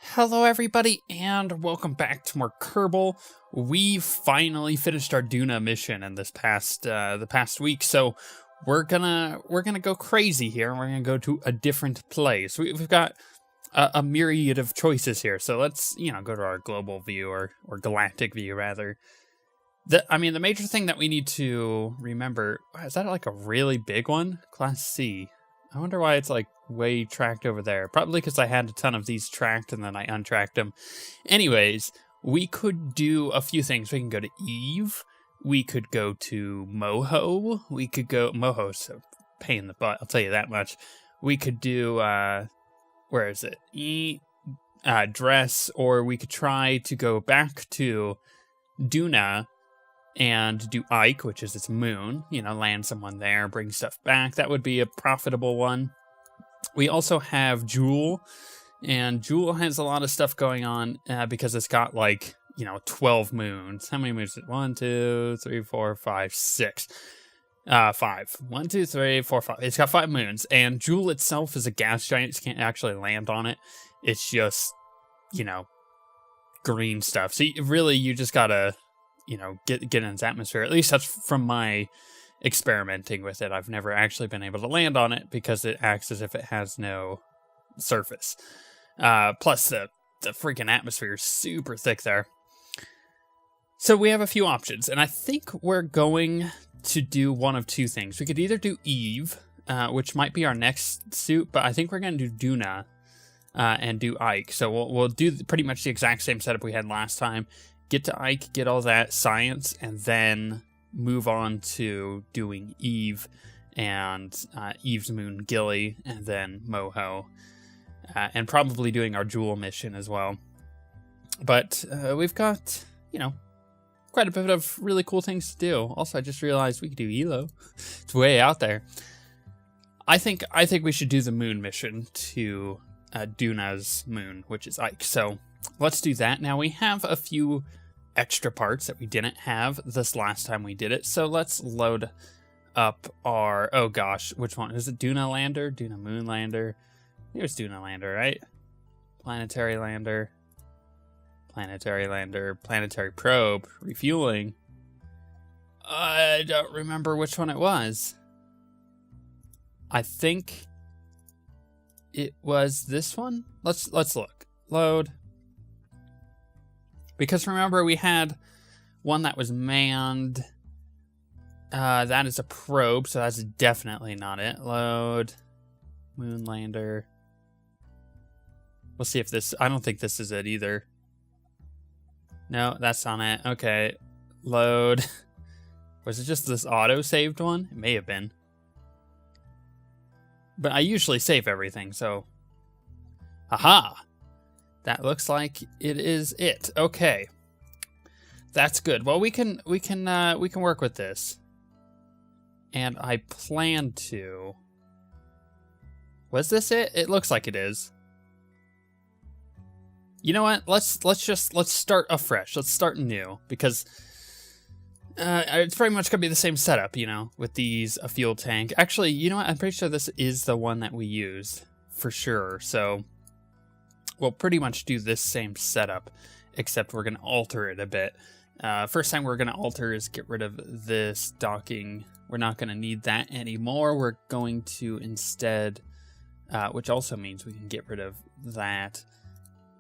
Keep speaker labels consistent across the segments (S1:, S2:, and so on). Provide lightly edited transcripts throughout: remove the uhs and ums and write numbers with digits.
S1: Hello everybody and welcome back to more Kerbal. We finally finished our Duna mission in this past the past week, so we're gonna go crazy here. We're gonna go to a different place. We've got a myriad of choices here, so let's go to our global view or galactic view rather. The major thing that we need to remember, is that like a really big one? Class C. I wonder why it's like way tracked over there. Probably because I had a ton of these tracked and then I untracked them. Anyways, we could do a few things. We can go to Eve. We could go to Moho. We could go... Moho's a pain in the butt, I'll tell you that much. We could do... where is it? Dress. Or we could try to go back to Duna and do Ike, which is its moon, land someone there, bring stuff back. That would be a profitable one. We also have Jewel, and Jewel has a lot of stuff going on because it's got 12 moons. How many moons is it? 1, 2, 3, 4, 5, 6. 5. 1, 2, 3, 4, 5. It's got 5 moons, and Jewel itself is a gas giant. You can't actually land on it. It's just, green stuff. So you just gotta... get in its atmosphere. At least that's from my experimenting with it. I've never actually been able to land on it because it acts as if it has no surface. Plus the freaking atmosphere is super thick there. So we have a few options, and I think we're going to do one of two things. We could either do Eve, which might be our next suit, but I think we're going to do Duna and do Ike. So we'll do pretty much the exact same setup we had last time. Get to Ike, get all that science, and then move on to doing Eve and Eve's moon Gilly, and then Moho, and probably doing our Jewel mission as well. But we've got, quite a bit of really cool things to do. Also, I just realized we could do Elo. It's way out there. I think we should do the moon mission to Duna's moon, which is Ike. So let's do that. Now we have a few extra parts that we didn't have this last time we did it. So let's load up our, oh gosh, which one? Is it Duna Lander? Duna Moon Lander? Here's Duna Lander, right? Planetary Lander. Planetary Lander. Planetary Probe. Refueling. I don't remember which one it was. I think it was this one. Let's look. Load. Because remember, we had one that was manned. That is a probe, so that's definitely not it. Load. Moonlander. We'll see if this... I don't think this is it either. No, that's not it. Okay. Load. Was it just this auto-saved one? It may have been. But I usually save everything, so... Aha! That looks like it is it. Okay, that's good. Well, we can work with this, and I plan to. Was this it? It looks like it is. You know what? Let's start afresh. Let's start new because it's pretty much gonna be the same setup, with these a fuel tank. Actually, you know what? I'm pretty sure this is the one that we used for sure. So. We'll pretty much do this same setup, except we're going to alter it a bit. First thing we're going to alter is get rid of this docking. We're not going to need that anymore. We're going to instead, which also means we can get rid of that.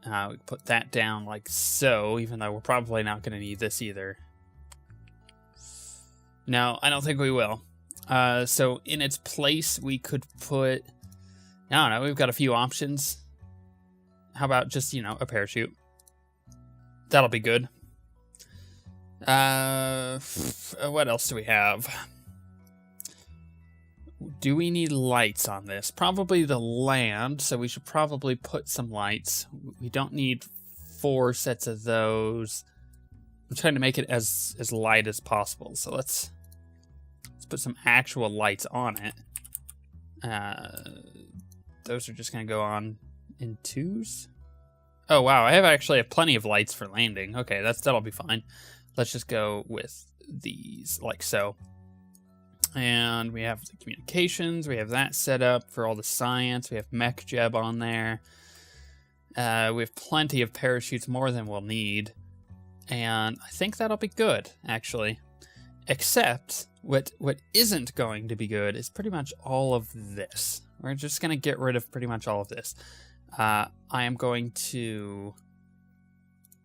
S1: We put that down like so, even though we're probably not going to need this either. No, I don't think we will. So in its place, we could put, I don't know, we've got a few options. How about just, a parachute? That'll be good. What else do we have? Do we need lights on this? Probably to land, so we should probably put some lights. We don't need 4 sets of those. I'm trying to make it as light as possible, so let's put some actual lights on it. Those are just going to go on in 2s. Oh wow, I actually have plenty of lights for landing. Okay, that'll be fine. Let's just go with these like so. And we have the communications. We have that set up for all the science. We have Mech Jeb on there. We have plenty of parachutes, more than we'll need. And I think that'll be good, actually. Except, what isn't going to be good is pretty much all of this. We're just going to get rid of pretty much all of this. I am going to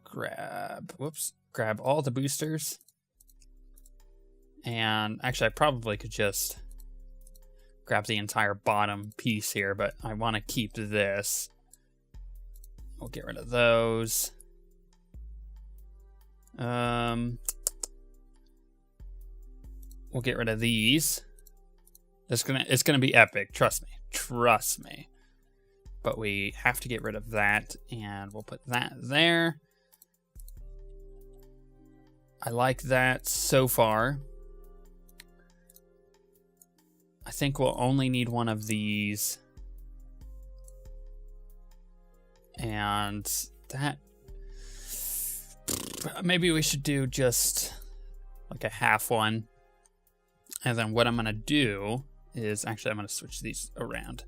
S1: grab all the boosters. And actually, I probably could just grab the entire bottom piece here, but I want to keep this. We'll get rid of those. We'll get rid of these. It's gonna be epic. Trust me. But we have to get rid of that, and we'll put that there. I like that so far. I think we'll only need one of these. And that... maybe we should do just like a half one. And then what I'm going to do is... actually, I'm going to switch these around.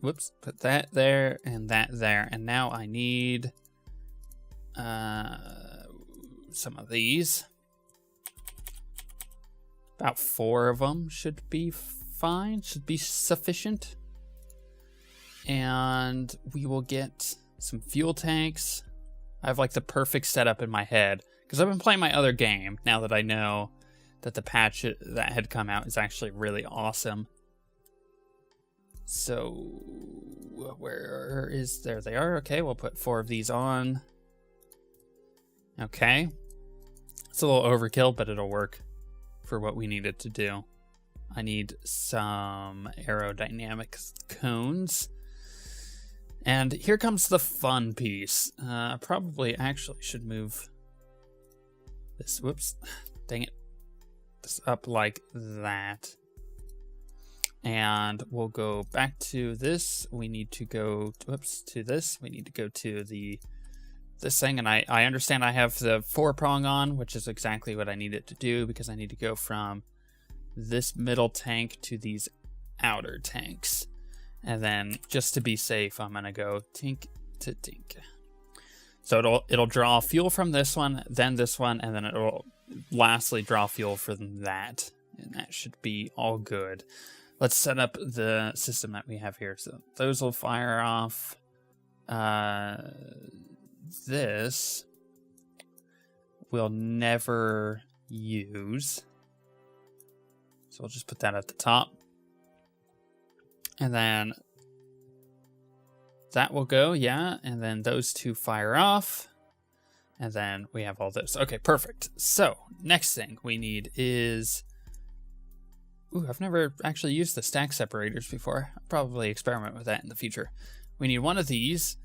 S1: Put that there and that there. And now I need some of these. About 4 of them should be fine, should be sufficient. And we will get some fuel tanks. I have like the perfect setup in my head because I've been playing my other game now that I know that the patch that had come out is actually really awesome. So where is... there they are. Okay, we'll put 4 of these on. Okay. It's a little overkill, but it'll work for what we need it to do. I need some aerodynamic cones. And here comes the fun piece. I probably actually should move this, dang it, this up like that. And we'll go back to this. We need to go, to this. We need to go to this thing, and I understand I have the 4-prong on, which is exactly what I need it to do, because I need to go from this middle tank to these outer tanks. And then, just to be safe, I'm gonna go tink to tink. So it'll draw fuel from this one, then this one, and then it'll lastly draw fuel from that. And that should be all good. Let's set up the system that we have here. So those will fire off. This we'll never use. So we'll just put that at the top. And then that will go, yeah. And then those 2 fire off. And then we have all this. Okay, perfect. So next thing we need is... ooh, I've never actually used the stack separators before. I'll probably experiment with that in the future. We need one of these.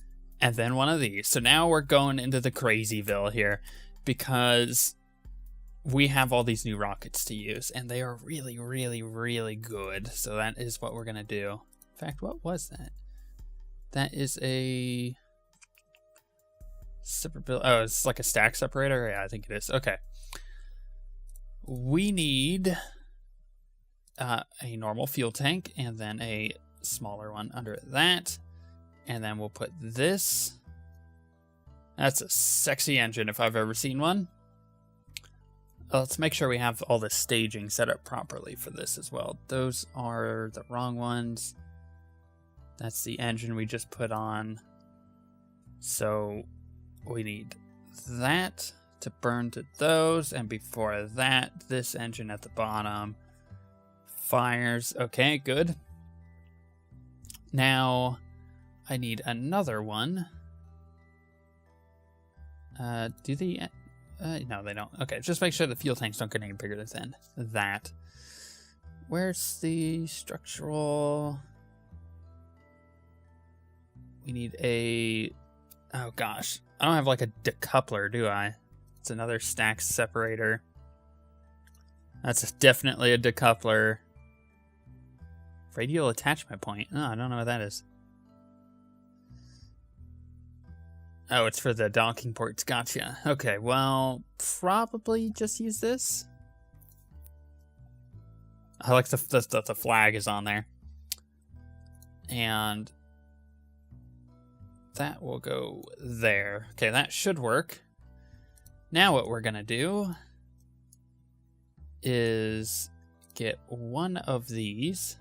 S1: And then one of these. So now we're going into the Crazyville here, because we have all these new rockets to use, and they are really, really, really good. So that is what we're going to do. In fact, what was that? That is a... oh, it's like a stack separator? Yeah, I think it is. Okay. We need a normal fuel tank, and then a smaller one under that. And then we'll put this. That's a sexy engine if I've ever seen one. Let's make sure we have all the staging set up properly for this as well. Those are the wrong ones. That's the engine we just put on. So we need that to burn to those. And before that, this engine at the bottom fires. Okay, good. Now... I need another one. Do the... no, they don't. Okay, just make sure the fuel tanks don't get any bigger than that. Where's the structural... we need a... oh, gosh. I don't have, like, a decoupler, do I? It's another stack separator. That's definitely a decoupler. Radial attachment point. Oh, I don't know what that is. Oh, it's for the docking ports. Gotcha. Okay, well, probably just use this. I like that the flag is on there. And that will go there. Okay, that should work. Now what we're going to do is get one of these.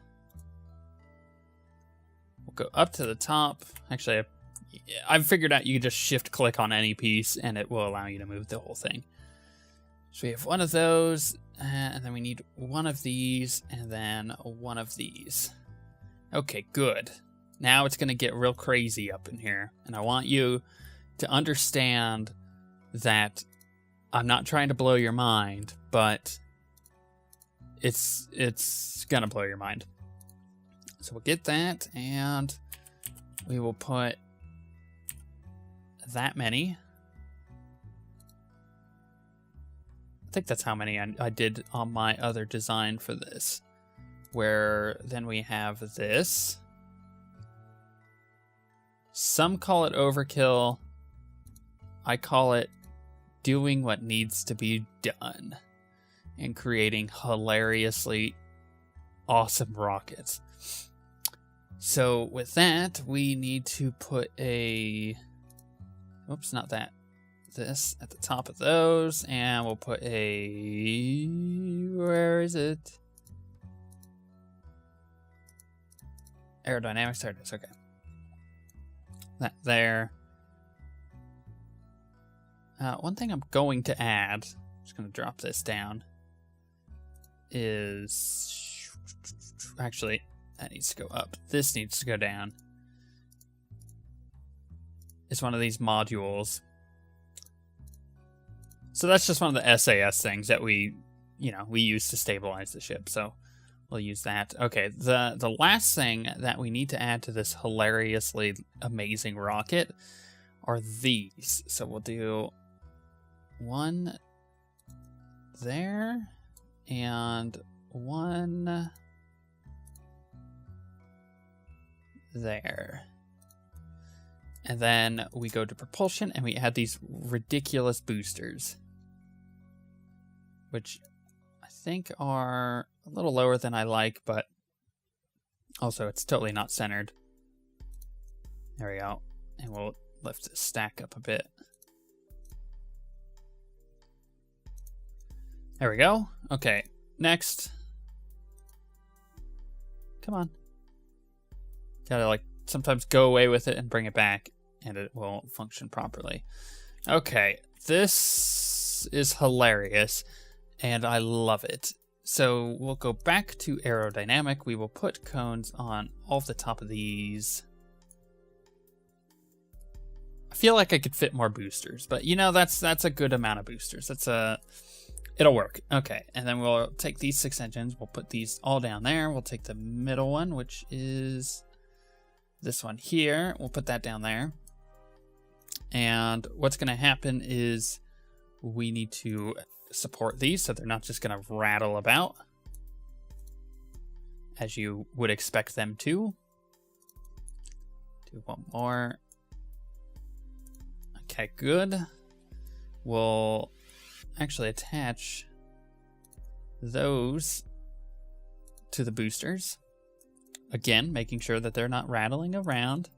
S1: We'll go up to the top. Actually, I've figured out you just shift click on any piece and it will allow you to move the whole thing. So we have one of those, and then we need one of these, and then one of these. Okay, good. Now it's going to get real crazy up in here, and I want you to understand that I'm not trying to blow your mind, but it's going to blow your mind. So we'll get that, and we will put that many. I think that's how many I did on my other design for this. Where then we have this. Some call it overkill. I call it doing what needs to be done and creating hilariously awesome rockets. So with that, we need to put a... Oops, not that. This at the top of those, and we'll put a... Where is it? Aerodynamics, there it is, okay. That there. One thing I'm going to add, I'm just going to drop this down, is... Actually, that needs to go up. This needs to go down. It's one of these modules. So that's just one of the SAS things that we use to stabilize the ship. So we'll use that. Okay, the last thing that we need to add to this hilariously amazing rocket are these. So we'll do one there and one there. And then we go to propulsion and we add these ridiculous boosters, which I think are a little lower than I like, but also it's totally not centered. There we go. And we'll lift the stack up a bit. There we go. Okay, next. Come on. Gotta sometimes go away with it and bring it back, and it will function properly. Okay, this is hilarious, and I love it. So we'll go back to aerodynamic. We will put cones on all of the top of these. I feel like I could fit more boosters, but that's a good amount of boosters. It'll work. Okay, and then we'll take these 6 engines. We'll put these all down there. We'll take the middle one, which is this one here. We'll put that down there. And what's going to happen is we need to support these so they're not just going to rattle about as you would expect them to. Do one more. Okay, good. We'll actually attach those to the boosters. Again, making sure that they're not rattling around.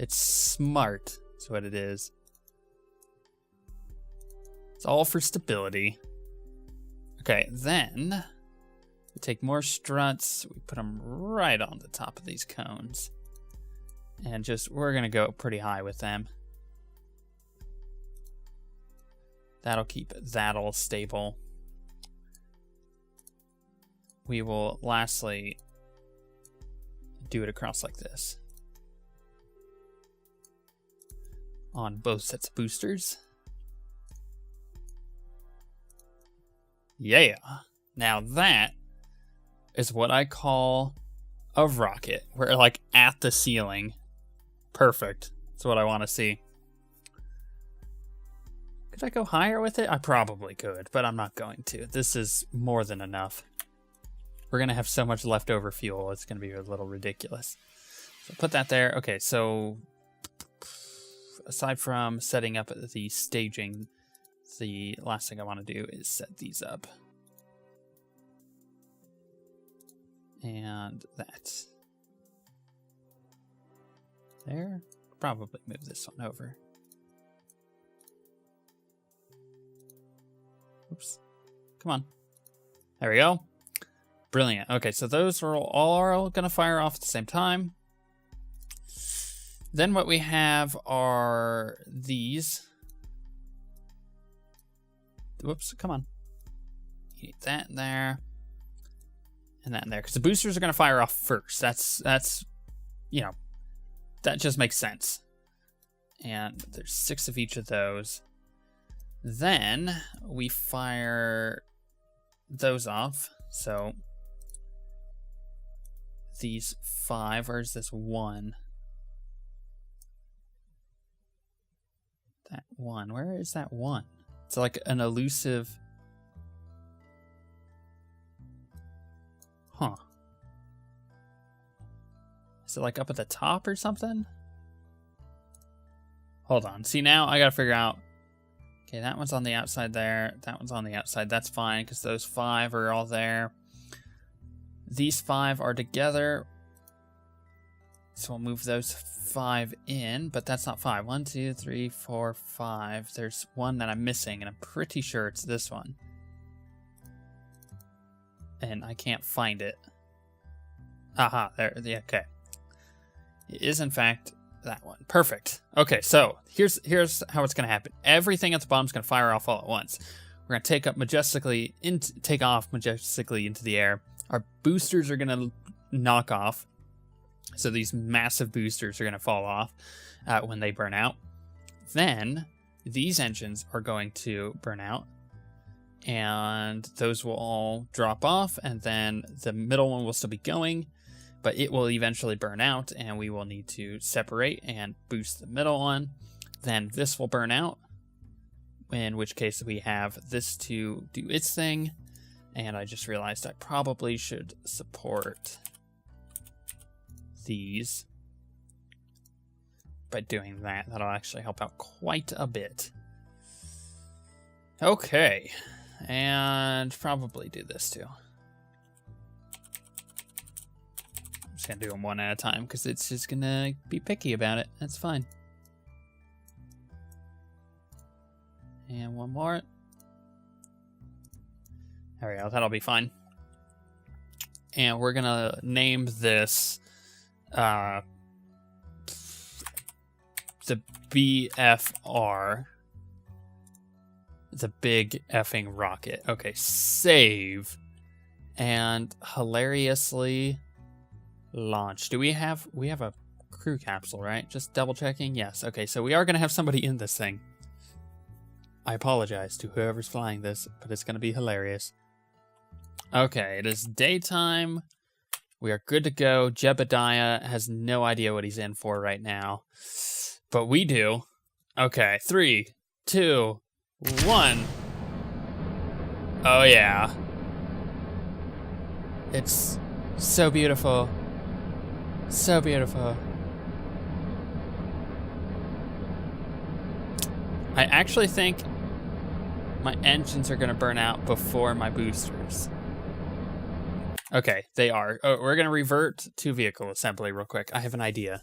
S1: It's smart, is what it is. It's all for stability. Okay, then we take more struts. We put them right on the top of these cones. And we're going to go pretty high with them. That'll keep that all stable. We will lastly do it across like this on both sets of boosters. Yeah. Now that is what I call a rocket. We're at the ceiling. Perfect. That's what I want to see. Could I go higher with it? I probably could, but I'm not going to. This is more than enough. We're going to have so much leftover fuel, it's going to be a little ridiculous. So put that there. Okay, so aside from setting up the staging, the last thing I want to do is set these up. And that. There. Probably move this one over. Oops. Come on. There we go. Brilliant. Okay, so those are all going to fire off at the same time. Then what we have are these. Whoops, come on. You need that in there. And that in there. Because the boosters are going to fire off first. That's, you know, that just makes sense. And there's 6 of each of those. Then we fire those off. So these 5, or is this 1? That 1, where is that 1? It's like an elusive... Huh. Is it like up at the top or something? Hold on. See, now I gotta figure out... Okay, that one's on the outside there. That one's on the outside. That's fine, because those 5 are all there. These 5 are together. So we'll move those 5 in, but that's not 5. 1, 2, 3, 4, 5. There's one that I'm missing, and I'm pretty sure it's this one. And I can't find it. Aha, there, yeah, okay. It is, in fact, that one. Perfect. Okay, so here's how it's going to happen. Everything at the bottom is going to fire off all at once. We're going to take off majestically into the air. Our boosters are going to knock off. So these massive boosters are going to fall off when they burn out. Then these engines are going to burn out. And those will all drop off. And then the middle one will still be going. But it will eventually burn out. And we will need to separate and boost the middle one. Then this will burn out. In which case we have this to do its thing. And I just realized I probably should support these by doing that. That'll actually help out quite a bit. Okay, and probably do this too. I'm just gonna do them one at a time because it's just gonna be picky about it. That's fine. And one more. There we go, that'll be fine. And we're gonna name this the BFR, the big effing rocket. Okay, save and hilariously launch. Do we have a crew capsule, right? Just double checking. Yes. Okay, so we are gonna have somebody in this thing. I apologize to whoever's flying this, but it's gonna be hilarious. Okay, it is daytime. We are good to go. Jebediah has no idea what he's in for right now. But we do. Okay, 3, 2, 1. Oh, yeah. It's so beautiful. So beautiful. I actually think my engines are going to burn out before my boosters. Okay, they are. Oh, we're going to revert to vehicle assembly real quick. I have an idea.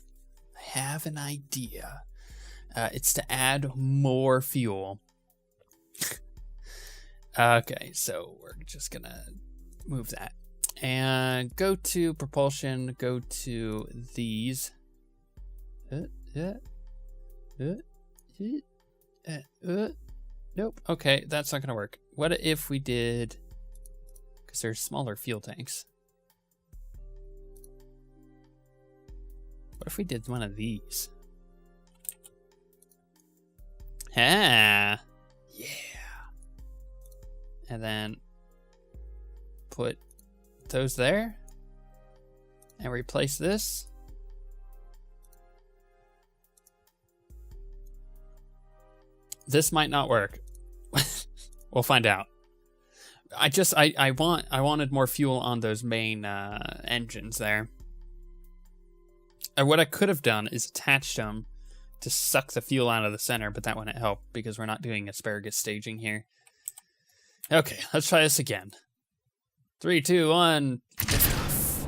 S1: It's to add more fuel. Okay, so we're just going to move that. And go to propulsion. Go to these. Nope. Okay, that's not going to work. What if we did... Because there's smaller fuel tanks. What if we did one of these? Ah, yeah. And then put those there. And replace this. This might not work. We'll find out. I wanted more fuel on those main engines there. And what I could have done is attached them to suck the fuel out of the center, but that wouldn't help because we're not doing asparagus staging here. Okay, let's try this again. 3, 2, 1. Lift off.